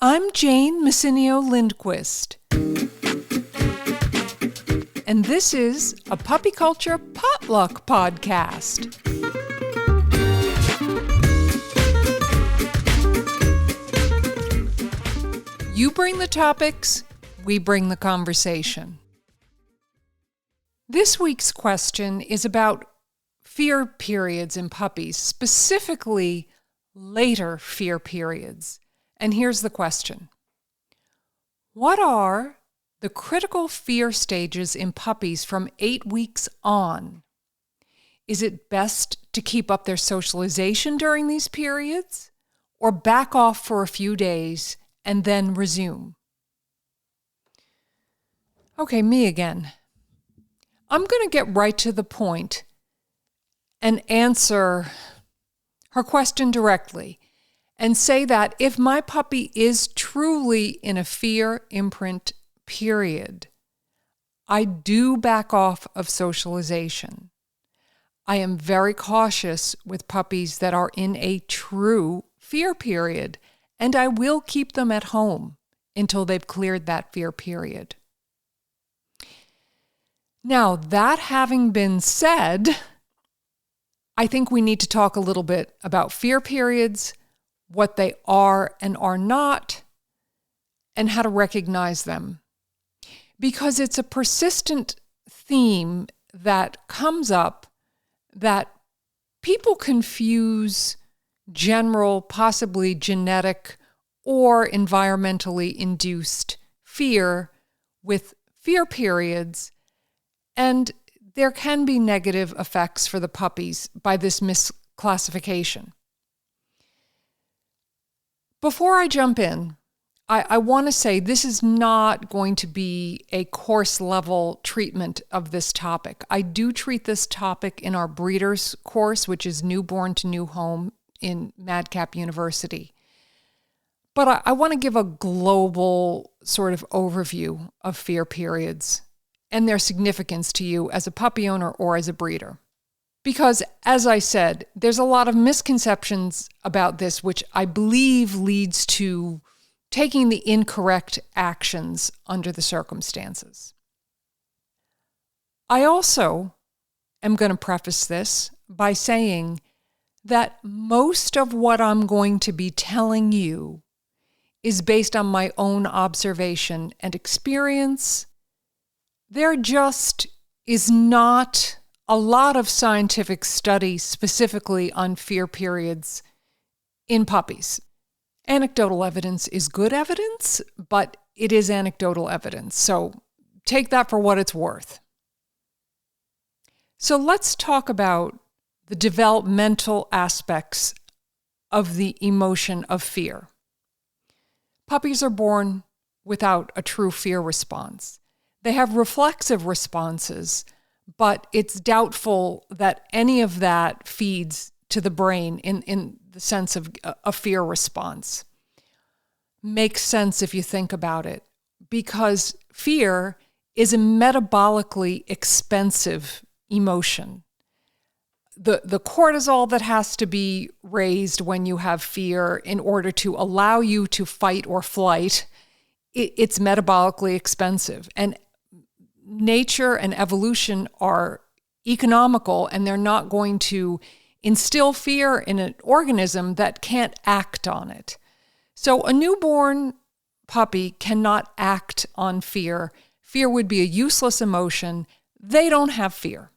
I'm Jane Messinio Lindquist, and this is a Puppy Culture Potluck podcast. You bring the topics, we bring the conversation. This week's question is about fear periods in puppies, specifically later fear periods. And here's the question. What are the critical fear stages in puppies from 8 weeks on? Is it best to keep up their socialization during these periods, or back off for a few days and then resume? Okay, me again. I'm going to get right to the point and answer her question directly and say that if my puppy is truly in a fear imprint period, I do back off of socialization. I am very cautious with puppies that are in a true fear period, and I will keep them at home until they've cleared that fear period. Now, that having been said, I think we need to talk a little bit about fear periods, what they are and are not, and how to recognize them. Because it's a persistent theme that comes up that people confuse general, possibly genetic or environmentally induced fear with fear periods, and there can be negative effects for the puppies by this misclassification. Before I jump in, I want to say this is not going to be a course level treatment of this topic. I do treat this topic in our breeders course, which is Newborn to New Home in Madcap University. But I want to give a global sort of overview of fear periods and their significance to you as a puppy owner or as a breeder. Because, as I said, there's a lot of misconceptions about this, which I believe leads to taking the incorrect actions under the circumstances. I also am going to preface this by saying that most of what I'm going to be telling you is based on my own observation and experience. There just is not a lot of scientific study specifically on fear periods in puppies. Anecdotal evidence is good evidence, but it is anecdotal evidence. So take that for what it's worth. So let's talk about the developmental aspects of the emotion of fear. Puppies are born without a true fear response. They have reflexive responses, but it's doubtful that any of that feeds to the brain in the sense of a fear response. Makes sense if you think about it, because fear is a metabolically expensive emotion. The cortisol that has to be raised when you have fear in order to allow you to fight or flight, it's metabolically expensive. And nature and evolution are economical, and they're not going to instill fear in an organism that can't act on it. So a newborn puppy cannot act on fear. Fear would be a useless emotion. They don't have fear.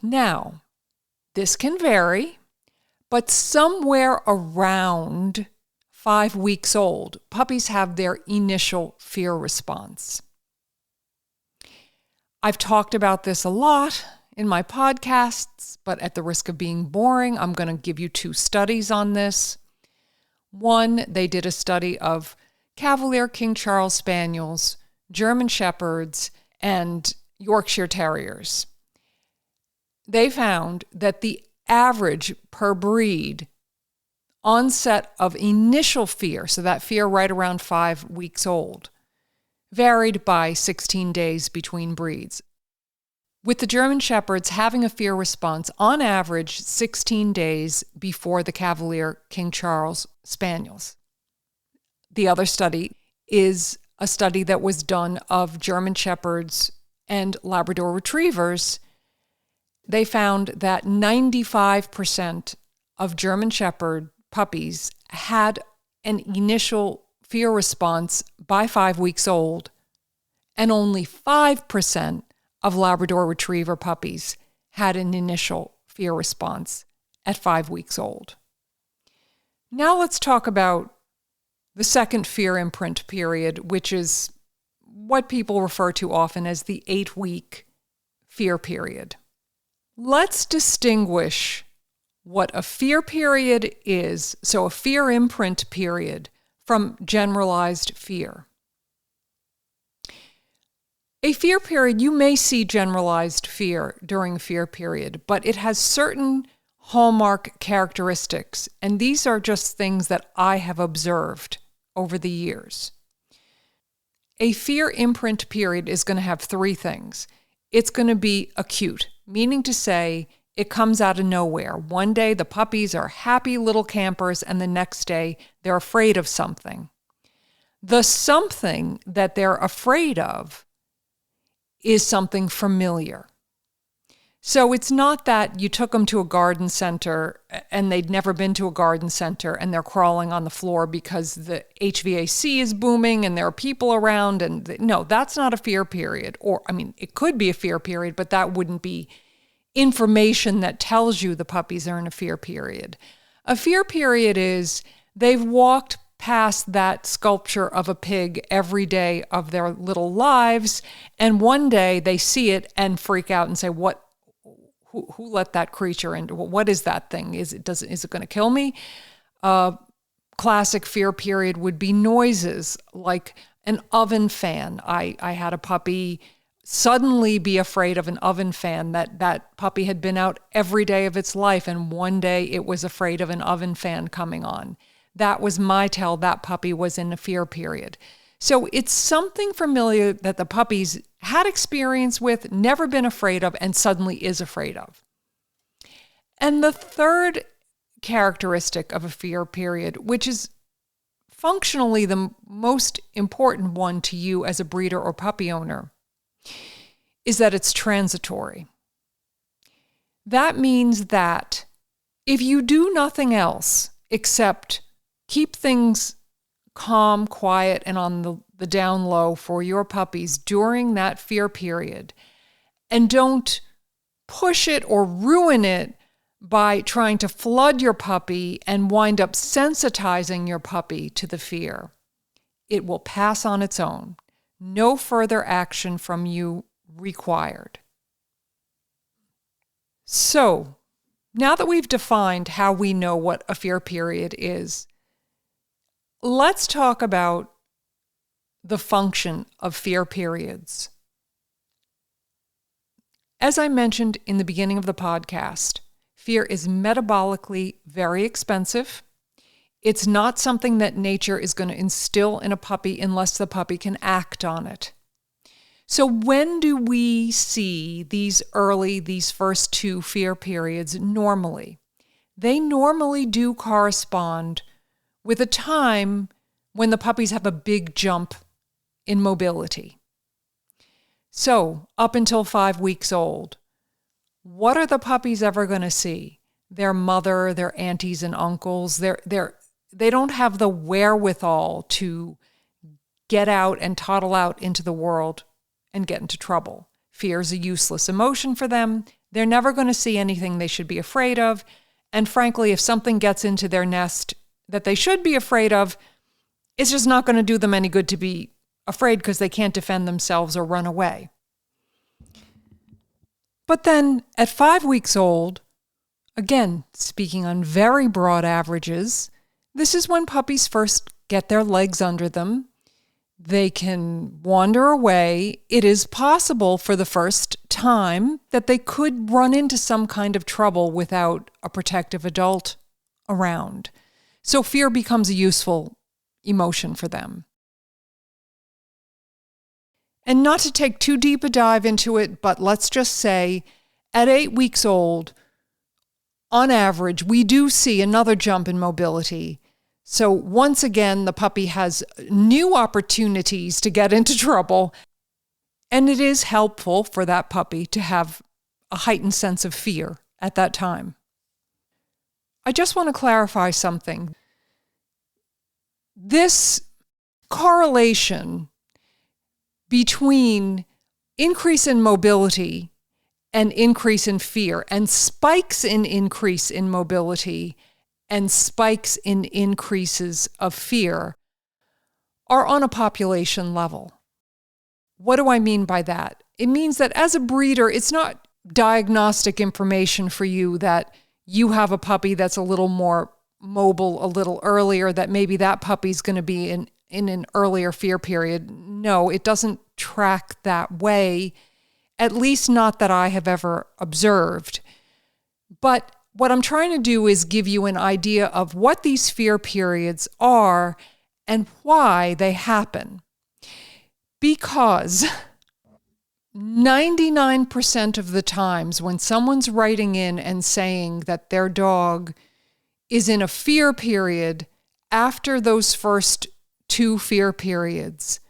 Now, this can vary, but somewhere around 5 weeks old, puppies have their initial fear response. I've talked about this a lot in my podcasts, but at the risk of being boring, I'm going to give you 2 studies on this. One, they did a study of Cavalier King Charles Spaniels, German Shepherds, and Yorkshire Terriers. They found that the average per breed onset of initial fear, so that fear right around 5 weeks old, varied by 16 days between breeds. with the German Shepherds having a fear response on average 16 days before the Cavalier King Charles Spaniels. The other study is a study that was done of German Shepherds and Labrador Retrievers. They found that 95% of German Shepherd puppies had an initial fear response by 5 weeks old, and only 5% of Labrador Retriever puppies had an initial fear response at 5 weeks old. Now let's talk about the second fear imprint period, which is what people refer to often as the 8-week fear period. Let's distinguish what a fear period is, so a fear imprint period, from generalized fear. A fear period, you may see generalized fear during a fear period, but it has certain hallmark characteristics, and these are just things that I have observed over the years. A fear imprint period is going to have 3 things. It's going to be acute, meaning to say it comes out of nowhere. One day the puppies are happy little campers, and the next day they're afraid of something. The something that they're afraid of is something familiar. So it's not that you took them to a garden center and they'd never been to a garden center and they're crawling on the floor because the HVAC is booming and there are people around. No, that's not a fear period. Or, it could be a fear period, but that wouldn't be information that tells you the puppies are in a fear period. A fear period is they've walked past that sculpture of a pig every day of their little lives, and one day they see it and freak out and say, who let that creature in? What is that thing? Is it going to kill me? Classic fear period would be noises like an oven fan. I had a puppy suddenly be afraid of an oven fan. That puppy had been out every day of its life, and one day it was afraid of an oven fan coming on. That was my tell that puppy was in a fear period. So it's something familiar that the puppies had experience with, never been afraid of, and suddenly is afraid of. And the third characteristic of a fear period, which is functionally the most important one to you as a breeder or puppy owner, is that it's transitory. That means that if you do nothing else except keep things calm, quiet, and on the down low for your puppies during that fear period, and don't push it or ruin it by trying to flood your puppy and wind up sensitizing your puppy to the fear, it will pass on its own. No further action from you required. So, now that we've defined how we know what a fear period is, let's talk about the function of fear periods. As I mentioned in the beginning of the podcast, fear is metabolically very expensive. It's not something that nature is going to instill in a puppy unless the puppy can act on it. So when do we see these first 2 fear periods normally? They normally do correspond with a time when the puppies have a big jump in mobility. So, up until 5 weeks old, what are the puppies ever going to see? Their mother, their aunties and uncles. They don't have the wherewithal to get out and toddle out into the world and get into trouble. Fear is a useless emotion for them. They're never going to see anything they should be afraid of. And frankly, if something gets into their nest that they should be afraid of, it's just not going to do them any good to be afraid because they can't defend themselves or run away. But then at 5 weeks old, again, speaking on very broad averages, this is when puppies first get their legs under them. They can wander away. It is possible for the first time that they could run into some kind of trouble without a protective adult around. So fear becomes a useful emotion for them. And not to take too deep a dive into it, but let's just say at 8 weeks old, on average, we do see another jump in mobility. So once again, the puppy has new opportunities to get into trouble. And it is helpful for that puppy to have a heightened sense of fear at that time. I just want to clarify something. This correlation between increase in mobility and increase in fear, and spikes in increase in mobility and spikes in increases of fear, are on a population level. What do I mean by that? It means that as a breeder, it's not diagnostic information for you that you have a puppy that's a little more mobile a little earlier, that maybe that puppy's going to be in an earlier fear period. No, it doesn't track that way, at least not that I have ever observed. But what I'm trying to do is give you an idea of what these fear periods are and why they happen. Because 99% of the times when someone's writing in and saying that their dog is in a fear period after those first 2 fear periods,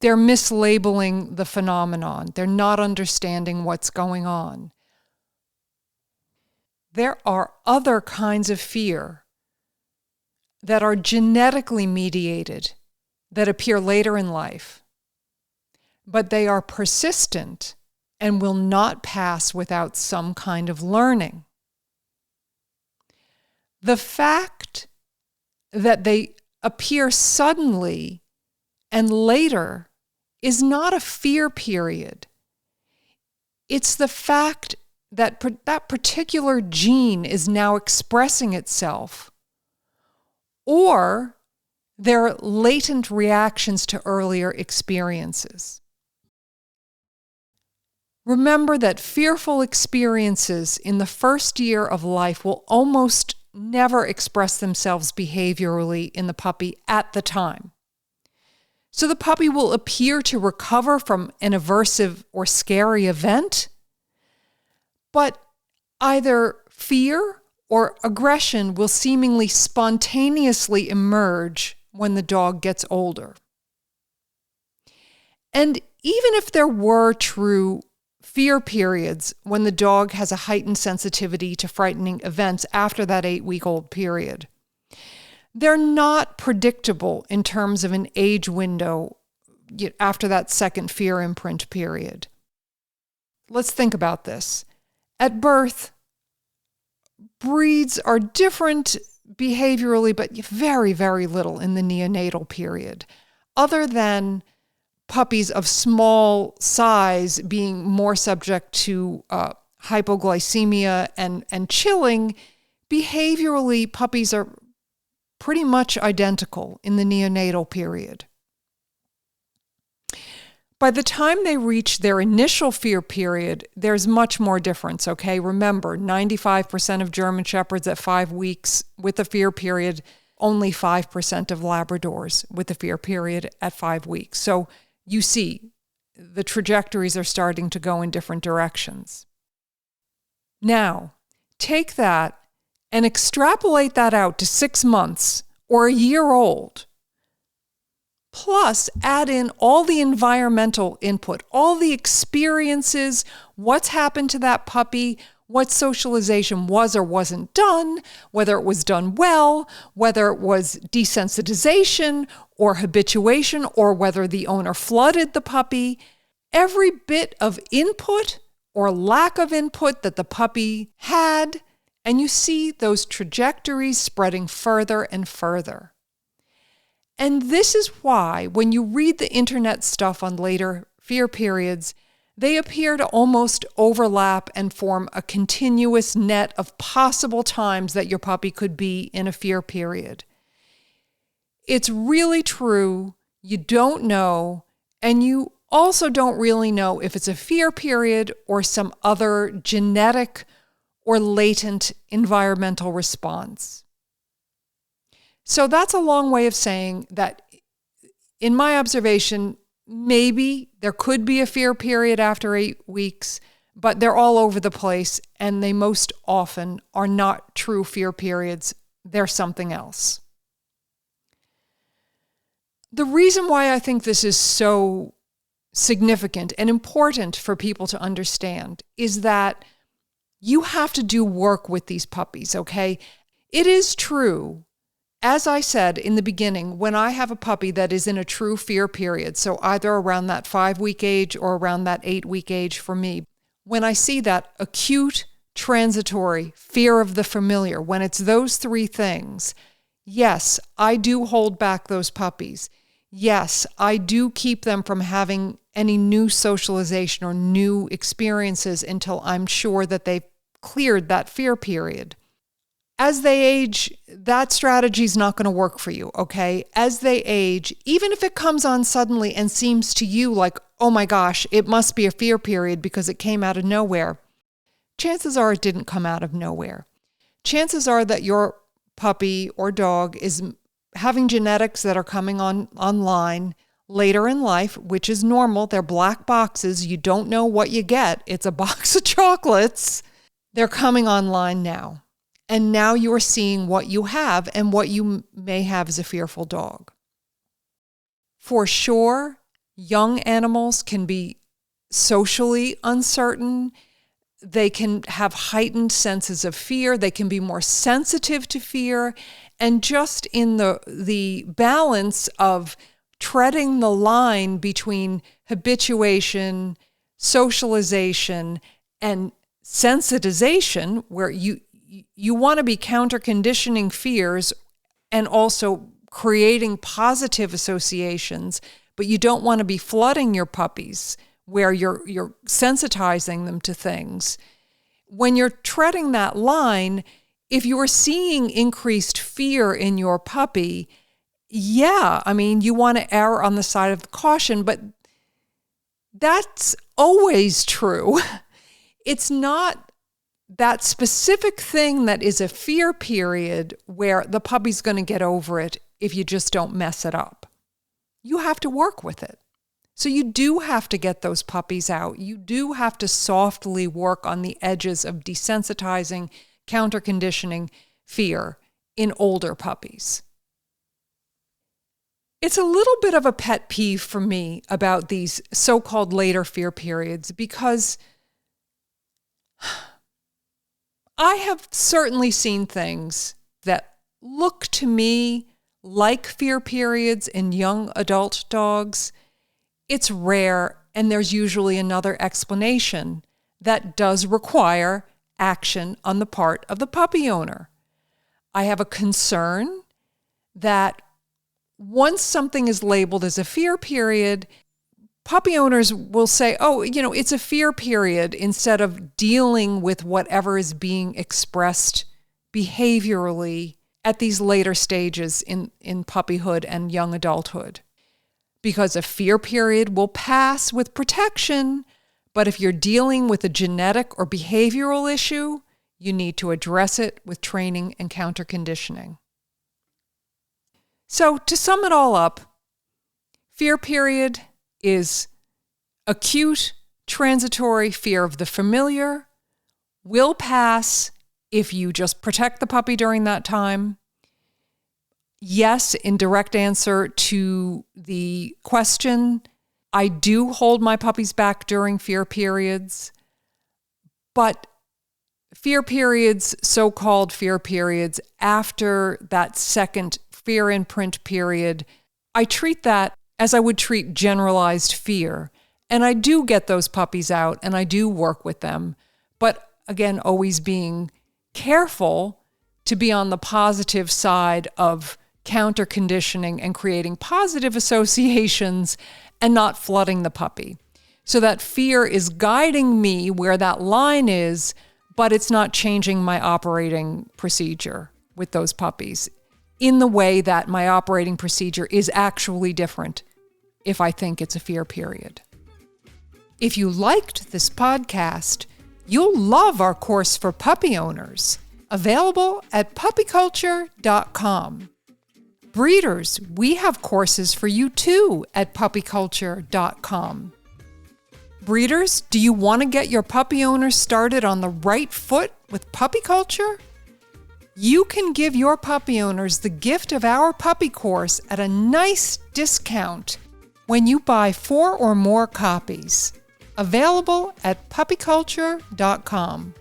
they're mislabeling the phenomenon. They're not understanding what's going on. There are other kinds of fear that are genetically mediated that appear later in life, but they are persistent and will not pass without some kind of learning. The fact that they appear suddenly and later is not a fear period. It's the fact that that particular gene is now expressing itself, or there are latent reactions to earlier experiences. Remember that fearful experiences in the first year of life will almost never express themselves behaviorally in the puppy at the time. So the puppy will appear to recover from an aversive or scary event, but either fear or aggression will seemingly spontaneously emerge when the dog gets older. And even if there were true fear periods when the dog has a heightened sensitivity to frightening events after that 8-week-old period, they're not predictable in terms of an age window after that second fear imprint period. Let's think about this. At birth, breeds are different behaviorally, but very, very little in the neonatal period, other than puppies of small size being more subject to hypoglycemia and chilling. Behaviorally, puppies are pretty much identical in the neonatal period. By the time they reach their initial fear period, there's much more difference, okay? Remember, 95% of German Shepherds at 5 weeks with a fear period, only 5% of Labradors with a fear period at 5 weeks. So you see, the trajectories are starting to go in different directions. Now, take that and extrapolate that out to 6 months or a year old. Plus, add in all the environmental input, all the experiences, what's happened to that puppy, what socialization was or wasn't done, whether it was done well, whether it was desensitization or habituation, or whether the owner flooded the puppy. Every bit of input or lack of input that the puppy had, and you see those trajectories spreading further and further. And this is why, when you read the internet stuff on later fear periods, they appear to almost overlap and form a continuous net of possible times that your puppy could be in a fear period. It's really true. You don't know, and you also don't really know if it's a fear period or some other genetic or latent environmental response. So that's a long way of saying that, in my observation, maybe there could be a fear period after 8 weeks, but they're all over the place, and they most often are not true fear periods. They're something else. The reason why I think this is so significant and important for people to understand is that you have to do work with these puppies, okay? It is true, as I said in the beginning, when I have a puppy that is in a true fear period, so either around that 5-week age or around that 8-week age for me, when I see that acute, transitory fear of the familiar, when it's those 3 things, yes, I do hold back those puppies. Yes, I do keep them from having any new socialization or new experiences until I'm sure that they've cleared that fear period. As they age, that strategy is not going to work for you, okay? As they age, even if it comes on suddenly and seems to you like, oh my gosh, it must be a fear period because it came out of nowhere, chances are it didn't come out of nowhere. Chances are that your puppy or dog is having genetics that are coming online later in life, which is normal. They're black boxes. You don't know what you get. It's a box of chocolates. They're coming online now. And now you are seeing what you have and what you may have as a fearful dog. For sure, young animals can be socially uncertain. They can have heightened senses of fear. They can be more sensitive to fear. And just in the balance of treading the line between habituation, socialization, and sensitization, where you want to be counter-conditioning fears and also creating positive associations, but you don't want to be flooding your puppies where you're sensitizing them to things. When you're treading that line, if you are seeing increased fear in your puppy, yeah, I mean, you want to err on the side of caution, but that's always true. It's not that specific thing that is a fear period where the puppy's going to get over it if you just don't mess it up. You have to work with it. So you do have to get those puppies out. You do have to softly work on the edges of desensitizing, counter-conditioning fear in older puppies. It's a little bit of a pet peeve for me about these so-called later fear periods because I have certainly seen things that look to me like fear periods in young adult dogs. It's rare, and there's usually another explanation that does require action on the part of the puppy owner. I have a concern that once something is labeled as a fear period, puppy owners will say, oh, it's a fear period, instead of dealing with whatever is being expressed behaviorally at these later stages in puppyhood and young adulthood. Because a fear period will pass with protection, but if you're dealing with a genetic or behavioral issue, you need to address it with training and counter-conditioning. So to sum it all up, fear period is acute, transitory fear of the familiar, will pass if you just protect the puppy during that time. Yes, in direct answer to the question, I do hold my puppies back during fear periods, but fear periods, so-called fear periods, after that second fear imprint period, I treat that as I would treat generalized fear. And I do get those puppies out and I do work with them. But again, always being careful to be on the positive side of counter-conditioning and creating positive associations and not flooding the puppy. So that fear is guiding me where that line is, but it's not changing my operating procedure with those puppies in the way that my operating procedure is actually different if I think it's a fear period. If you liked this podcast, you'll love our course for puppy owners, available at puppyculture.com. Breeders, we have courses for you too at puppyculture.com. Breeders, do you want to get your puppy owners started on the right foot with puppy culture? You can give your puppy owners the gift of our puppy course at a nice discount when you buy 4 or more copies. Available at puppyculture.com.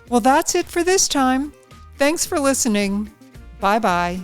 Well, that's it for this time. Thanks for listening. Bye-bye.